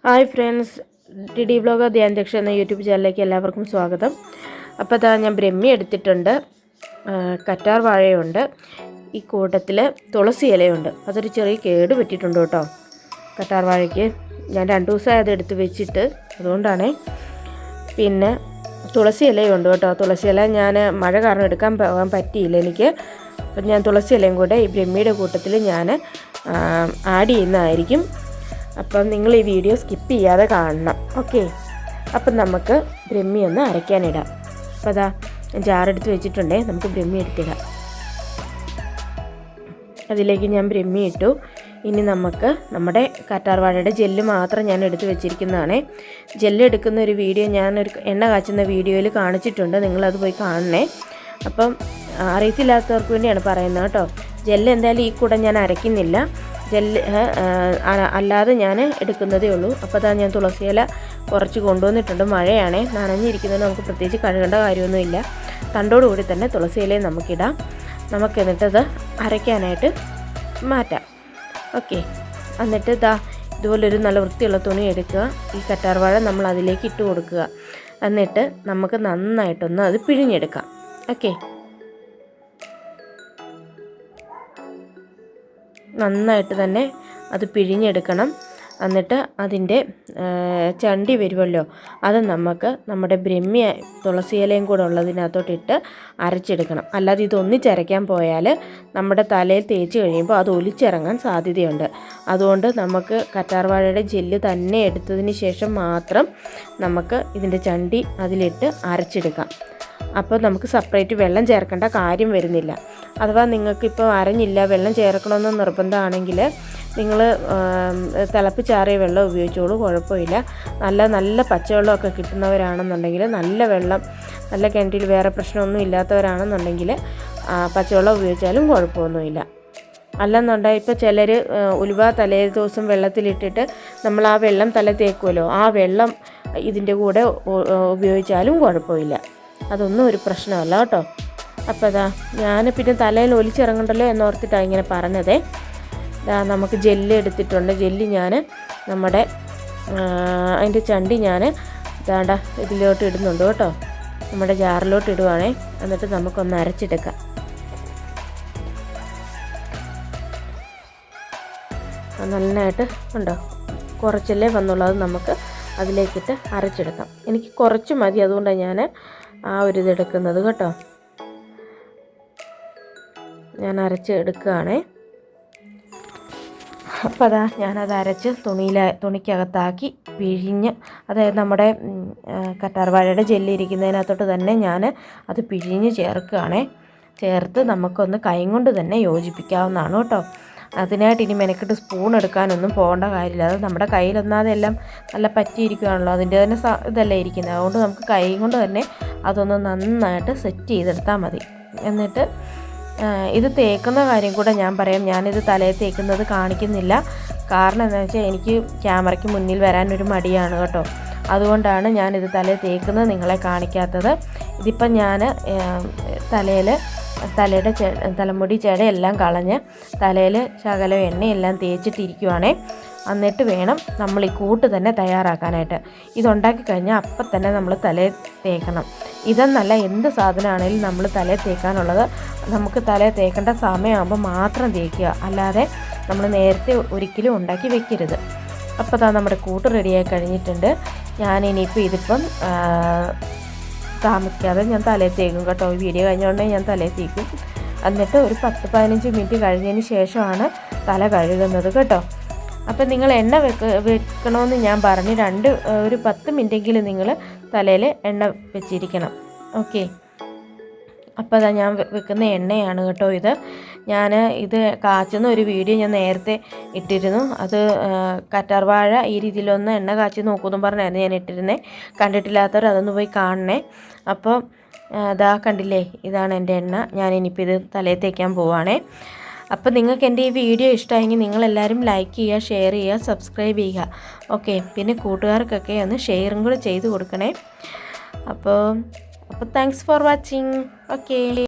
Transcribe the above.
Hi friends, T vlogger ധ്യാൻദക്ഷ എന്ന YouTube ചാനലിലേക്ക് എല്ലാവർക്കും സ്വാഗതം. അപ്പോൾ അതാ ഞാൻ ബ്രഹ്മി എടുത്തിട്ടുണ്ട്, കറ്റാർ വാഴയുണ്ട്, ഈ കൂട്ടത്തിൽ തുളസി ഇലയുണ്ട്. അതൊരു ചെറിയ കേട് പറ്റിയിട്ടുണ്ട് കേട്ടോ കറ്റാർ വാഴയ്ക്ക്. ഞാൻ 2 ദിവസമായി അത് എടുത്ത് വെച്ചിട്ട്, അതുകൊണ്ടാണ്. പിന്നെ തുളസി ഇലയുണ്ട് കേട്ടോ. തുളസി ഇല ഞാൻ മഴ കാരണം എടുക്കാൻ പോകാൻ പറ്റിയില്ല എനിക്ക്. അപ്പം ഞാൻ തുളസി ഇലയും കൂടെ ഈ ബ്രഹ്മിയുടെ കൂട്ടത്തിൽ ഞാൻ ആഡ് ചെയ്യുന്നതായിരിക്കും. അപ്പം നിങ്ങൾ ഈ വീഡിയോ സ്കിപ്പ് ചെയ്യാതെ കാണണം, ഓക്കെ. അപ്പം നമുക്ക് ബ്രഹ്മി ഒന്ന് അരയ്ക്കാനിടാം. അപ്പോൾ അതാ ജാറെടുത്ത് വെച്ചിട്ടുണ്ടേ, നമുക്ക് ബ്രഹ്മി എടുത്തിടാം. അതിലേക്ക് ഞാൻ ബ്രഹ്മി ഇട്ടു. ഇനി നമുക്ക് നമ്മുടെ കറ്റാർവാഴയുടെ ജെല്ല് മാത്രം ഞാൻ എടുത്ത് വെച്ചിരിക്കുന്നതാണ്. ജെല്ല് എടുക്കുന്ന ഒരു വീഡിയോ ഞാനൊരു എണ്ണ കാച്ചുന്ന വീഡിയോയിൽ കാണിച്ചിട്ടുണ്ട്, നിങ്ങളത് പോയി കാണണേ. അപ്പം അറിയത്തില്ലാത്തവർക്ക് വേണ്ടിയാണ് പറയുന്നത് കേട്ടോ. ജെല്ല് എന്തായാലും ഈ കൂടെ ഞാൻ അരയ്ക്കുന്നില്ല, ജെല്ല് അല്ലാതെ ഞാൻ എടുക്കുന്നതേ ഉള്ളൂ. അപ്പോൾ അതാ ഞാൻ തുളസിയില കുറച്ച് കൊണ്ടുവന്നിട്ടുണ്ട്. മഴയാണേ, നനഞ്ഞിരിക്കുന്നത് നമുക്ക് പ്രത്യേകിച്ച് കഴുകേണ്ട കാര്യമൊന്നുമില്ല. തണ്ടോടുകൂടി തന്നെ തുളസിയിലയും നമുക്കിടാം. നമുക്ക് എന്നിട്ടത് അരയ്ക്കാനായിട്ട് മാറ്റാം, ഓക്കെ. എന്നിട്ട് ഇതുപോലൊരു നല്ല വൃത്തിയുള്ള തുണി എടുക്കുക. ഈ കറ്റാർവാഴ നമ്മൾ അതിലേക്ക് ഇട്ട് കൊടുക്കുക. എന്നിട്ട് നമുക്ക് നന്നായിട്ടൊന്ന് അത് പിഴിഞ്ഞെടുക്കാം, ഓക്കെ. നന്നായിട്ട് തന്നെ അത് പിഴിഞ്ഞെടുക്കണം. എന്നിട്ട് അതിൻ്റെ ചണ്ടി വരുമല്ലോ, അത് നമുക്ക് നമ്മുടെ ബ്രഹ്മി തുളസിയിലയും കൂടെ ഉള്ളതിനകത്തോട്ടിട്ട് അരച്ചെടുക്കണം. അല്ലാതെ ഇതൊന്നിച്ചരയ്ക്കാൻ പോയാൽ നമ്മുടെ തലയിൽ തേച്ച് കഴിയുമ്പോൾ അത് ഒലിച്ചിറങ്ങാൻ സാധ്യതയുണ്ട്. അതുകൊണ്ട് നമുക്ക് കറ്റാർവാഴയുടെ ജെല്ല് തന്നെ എടുത്തതിന് ശേഷം മാത്രം നമുക്ക് ഇതിൻ്റെ ചണ്ടി അതിലിട്ട് അരച്ചെടുക്കാം. അപ്പോൾ നമുക്ക് സെപ്പറേറ്റ് വെള്ളം ചേർക്കേണ്ട കാര്യം വരുന്നില്ല. അഥവാ നിങ്ങൾക്കിപ്പോൾ അരഞ്ഞില്ല, വെള്ളം ചേർക്കണമെന്ന് നിർബന്ധമാണെങ്കിൽ നിങ്ങൾ തിളപ്പിച്ചാറിയ വെള്ളം ഉപയോഗിച്ചോളൂ, കുഴപ്പമില്ല. നല്ല പച്ചവെള്ളമൊക്കെ കിട്ടുന്നവരാണെന്നുണ്ടെങ്കിൽ, നല്ല വെള്ളം, നല്ല കിണറ്റിൽ വേറെ പ്രശ്നമൊന്നും ഇല്ലാത്തവരാണെന്നുണ്ടെങ്കിൽ പച്ചവെള്ളം ഉപയോഗിച്ചാലും കുഴപ്പമൊന്നുമില്ല. അല്ലെന്നുണ്ടെങ്കിൽ ഇപ്പോൾ ചിലർ ഉലുവ തലേ ദിവസം വെള്ളത്തിലിട്ടിട്ട് നമ്മൾ ആ വെള്ളം തല തേക്കുമല്ലോ, ആ വെള്ളം ഇതിൻ്റെ കൂടെ ഉപയോഗിച്ചാലും കുഴപ്പമില്ല. അതൊന്നും ഒരു പ്രശ്നമല്ല കേട്ടോ. അപ്പോൾ അതാ ഞാൻ പിന്നെ തലയിൽ ഒലിച്ചിറങ്ങണ്ടല്ലോ എന്നോർത്തിട്ടാണ് ഇങ്ങനെ പറഞ്ഞതേ. നമുക്ക് ജെല്ല് എടുത്തിട്ടുണ്ട്. ജെല്ല് ഞാൻ നമ്മുടെ അതിൻ്റെ ചണ്ടി ഞാൻ ഇതിലോട്ട് ഇടുന്നുണ്ട് കേട്ടോ. നമ്മുടെ ജാറിലോട്ട് ഇടുവാണേ. എന്നിട്ട് നമുക്കൊന്ന് അരച്ചെടുക്കാം. നന്നായിട്ട് ഉണ്ടോ, കുറച്ചല്ലേ വന്നുള്ളൂ, അത് നമുക്ക് അതിലേക്കിട്ട് അരച്ചെടുക്കാം. എനിക്ക് കുറച്ച് മതി, അതുകൊണ്ടാണ് ഞാൻ ആ ഒരു ഇതെടുക്കുന്നത് കേട്ടോ. ഞാൻ അരച്ച് എടുക്കുകയാണേ. അപ്പോൾ അതാ ഞാനത് അരച്ച് തുണിക്കകത്താക്കി പിഴിഞ്ഞ്, അതായത് നമ്മുടെ കറ്റാർവാഴയുടെ ജെല്ല് ഇരിക്കുന്നതിനകത്തോട്ട് തന്നെ ഞാൻ അത് പിഴിഞ്ഞ് ചേർക്കുകയാണേ. ചേർത്ത് നമുക്കൊന്ന് കൈ കൊണ്ട് തന്നെ യോജിപ്പിക്കാവുന്നതാണ് കേട്ടോ. അതിനായിട്ട് ഇനി മെനക്കെട്ട് സ്പൂൺ എടുക്കാനൊന്നും പോകേണ്ട കാര്യമില്ല. അത് നമ്മുടെ കയ്യിലൊന്നാതെ എല്ലാം നല്ല പറ്റിയിരിക്കുകയാണല്ലോ, അതിൻ്റെ തന്നെ ഇതല്ലേ ഇരിക്കുന്നത്. അതുകൊണ്ട് നമുക്ക് കൈ കൊണ്ട് തന്നെ അതൊന്ന് നന്നായിട്ട് സെറ്റ് ചെയ്തെടുത്താൽ മതി. എന്നിട്ട് ഇത് തേക്കുന്ന കാര്യം കൂടെ ഞാൻ പറയാം. ഞാനിത് തലയിൽ തേക്കുന്നത് കാണിക്കുന്നില്ല. കാരണം എന്താണെന്ന് വെച്ചാൽ എനിക്ക് ക്യാമറയ്ക്ക് മുന്നിൽ വരാനൊരു മടിയാണ് കേട്ടോ. അതുകൊണ്ടാണ് ഞാനിത് തലയിൽ തേക്കുന്നത് നിങ്ങളെ കാണിക്കാത്തത്. ഇതിപ്പം ഞാൻ തലയുടെ തലമുടി എല്ലാം കളഞ്ഞ് തലയിൽ ശകലം എണ്ണയെല്ലാം തേച്ചിട്ടിരിക്കുവാണേ. എന്നിട്ട് വേണം നമ്മൾ ഈ കൂട്ട് തന്നെ തയ്യാറാക്കാനായിട്ട്. ഇതുണ്ടാക്കി കഴിഞ്ഞാൽ അപ്പം തന്നെ നമ്മൾ തലയിൽ തേക്കണം. ഇതെന്നല്ല, എന്ത് സാധനമാണെങ്കിലും നമ്മൾ തലയിൽ തേക്കാനുള്ളത് നമുക്ക് തലയിൽ തേക്കേണ്ട സമയമാകുമ്പോൾ മാത്രം തേക്കുക, അല്ലാതെ നമ്മൾ നേരത്തെ ഒരിക്കലും ഉണ്ടാക്കി വെക്കരുത്. അപ്പോൾ നമ്മുടെ കൂട്ട് റെഡിയായി കഴിഞ്ഞിട്ടുണ്ട്. ഞാനിനിയിപ്പോൾ ഇതിപ്പം താമസിക്കാതെ ഞാൻ തലയിൽ തേക്കും കേട്ടോ. ഈ വീഡിയോ കഴിഞ്ഞുകൊണ്ടേ ഞാൻ തലയിൽ തേക്കും. എന്നിട്ട് ഒരു 10-15 മിനിറ്റ് കഴിഞ്ഞതിന് ശേഷമാണ് തല കഴുകുന്നത് കേട്ടോ. അപ്പം നിങ്ങൾ എണ്ണ വെക്കണമെന്ന് ഞാൻ പറഞ്ഞു. ഒരു 10 മിനിറ്റെങ്കിലും നിങ്ങൾ തലയിൽ എണ്ണ വെച്ചിരിക്കണം, ഓക്കെ. അപ്പോൾ അതാ ഞാൻ വെക്കുന്ന എണ്ണയാണ് കേട്ടോ ഇത്. ഞാൻ ഇത് കാച്ചുന്ന ഒരു വീഡിയോ ഞാൻ നേരത്തെ ഇട്ടിരുന്നു. അത് കറ്റാർവാഴ ഈ രീതിയിലൊന്ന് എണ്ണ കാച്ചി നോക്കുമെന്നും പറഞ്ഞായിരുന്നു ഞാൻ ഇട്ടിരുന്നത്. കണ്ടിട്ടില്ലാത്തവർ അതൊന്ന് പോയി കാണണേ. അപ്പോൾ അതാ കണ്ടില്ലേ, ഇതാണ് എൻ്റെ എണ്ണ. ഞാനിനിയിപ്പോൾ ഇത് തലയിൽ തേക്കാൻ പോവുകയാണേ. അപ്പോൾ നിങ്ങൾക്ക് എൻ്റെ ഈ വീഡിയോ ഇഷ്ടമായെങ്കിൽ നിങ്ങളെല്ലാവരും ലൈക്ക് ചെയ്യുക, ഷെയർ ചെയ്യുക, സബ്സ്ക്രൈബ് ചെയ്യുക, ഓക്കെ. പിന്നെ കൂട്ടുകാർക്കൊക്കെ ഒന്ന് ഷെയറും കൂടെ ചെയ്ത് കൊടുക്കണേ. അപ്പോൾ താങ്ക്സ് ഫോർ വാച്ചിങ്, ഓക്കെ.